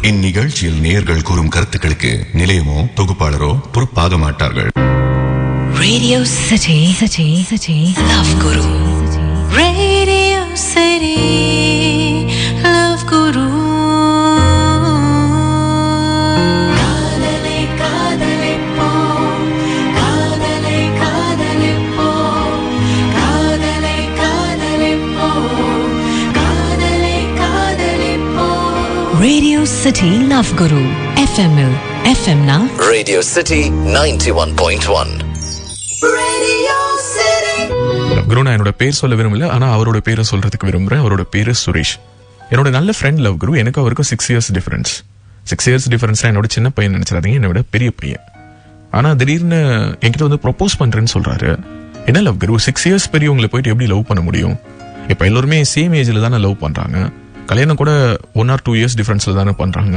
இந்நிகழ்ச்சியில் நேயர்கள் கூறும் கருத்துக்களுக்கு நிலையமோ தொகுப்பாளரோ பொறுப்பாக மாட்டார்கள். Radio City Love Guru. Radio City Love Guru. Radio City Love Guru FM na Radio City 91.1. Radio City love குரு. நான் என்னோட பேர் சொல்ல விரும்பல, ஆனா அவரோட பேரை சொல்றதுக்கு விரும்புறேன். அவரோட பேரு சுரேஷ். என்னோட நல்ல ஃப்ரெண்ட் லவ் குரு. எனக்கு அவருக்கும் 6 years டிஃபரன்ஸ். 6 years டிஃபரன்ஸ் என்னோட சின்ன பையன் நினைச்சிடாதீங்க, என்னோட பெரிய பையன். ஆனா திடீர்னு என்கிட்ட வந்து ப்ரொபோஸ் பண்றேன்னு சொல்றாரு. என்ன லவ் குரு, 6 years பெரியவங்களை போயிட்டு எப்படி லவ் பண்ண முடியும்? இப்ப எல்லாருமே சேம் ஏஜ்ல தானே லவ் பண்றாங்க. கல்யாணம் கூட 1 or 2 years டிஃபரன்ஸ்ல தானே பண்றாங்க.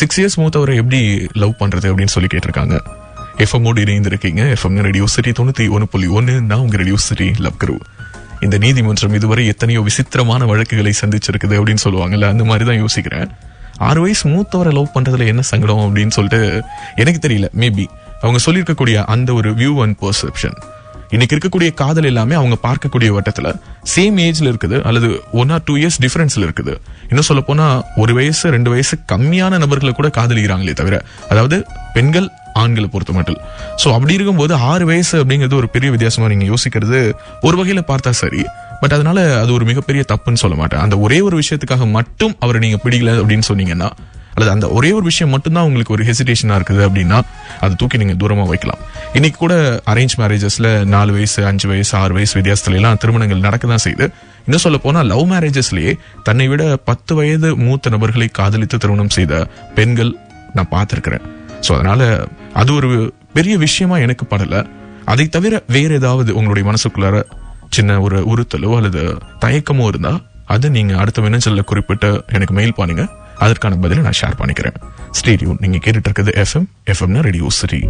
6 years மூத்தவரை எப்படி லவ் பண்றது அப்படின்னு சொல்லி கேட்டிருக்காங்க. எஃப்எம்மோடு இணைந்திருக்கீங்க. FM radio city 91.1. நான் உங்க ரேடியோ சிட்டி லவ் குரு. இந்த நீதிமன்றம் இதுவரை எத்தனையோ விசித்திரமான வழக்குகளை சந்திச்சிருக்குது அப்படின்னு சொல்லுவாங்கல்ல, அந்த மாதிரி தான் யோசிக்கிறேன். 6 வயசு மூத்தவரை லவ் பண்றதுல என்ன சங்கடம் அப்படின்னு சொல்லிட்டு எனக்கு தெரியல. மேபி அவங்க சொல்லியிருக்கக்கூடிய அந்த ஒரு வியூ அண்ட் பெர்செப்ஷன், இன்னைக்கு இருக்கக்கூடிய காதல் எல்லாமே அவங்க பார்க்கக்கூடிய வட்டத்துல சேம் ஏஜ்ல இருக்குது, அல்லது 1 or 2 years டிஃபரன்ஸ்ல இருக்குது. இன்னும் சொல்ல போனா 1 வயசு 2 வயசு கம்மியான நபர்களை கூட காதலிக்கிறாங்களே தவிர, அதாவது பெண்கள் ஆண்களை பொறுத்த மட்டும். சோ அப்படி இருக்கும்போது 6 வயசு அப்படிங்கிறது ஒரு பெரிய வித்தியாசமா நீங்க யோசிக்கிறது ஒரு வகையில பார்த்தா சரி. பட் அதனால அது ஒரு மிகப்பெரிய தப்புன்னு சொல்ல மாட்டேன். அந்த ஒரே ஒரு விஷயத்துக்காக மட்டும் அவரை நீங்க பிடிக்கல அப்படின்னு சொன்னீங்கன்னா, அல்லது அந்த ஒரே ஒரு விஷயம் மட்டும்தான் உங்களுக்கு ஒரு ஹெசிடேஷனா இருக்குது அப்படின்னா, அதை தூக்கி நீங்க தூரமா வைக்கலாம். இன்னைக்கு கூட அரேஞ்ச் மேரேஜஸ்ல 4 வயசு 5 வயசு 6 வயசு வித்தியாசத்துல எல்லாம் திருமணங்கள் நடக்கதான் செய்யுது. இன்னும் சொல்ல போனா லவ் மேரேஜஸ்லயே தன்னை விட 10 வயது மூத்த நபர்களை காதலித்து திருமணம் செய்த பெண்கள் நான் பார்த்திருக்கிறேன். சோ அதனால அது ஒரு பெரிய விஷயமா எனக்கு படல. அதை தவிர வேற ஏதாவது உங்களுடைய மனசுக்குள்ளார சின்ன ஒரு உறுத்தலோ அல்லது தயக்கமோ இருந்தா அதை நீங்க அடுத்த மின்னஞ்சல்ல குறிப்பிட்டு எனக்கு மெயில் பண்ணுங்க. அதற்கான பதிலை நான் ஷேர் பண்ணிக்கிறேன். ஸ்டேடியோ நீங்க கேட்டுட்டு இருக்கிறது எஃப்எம் ரேடியோ சிட்டி.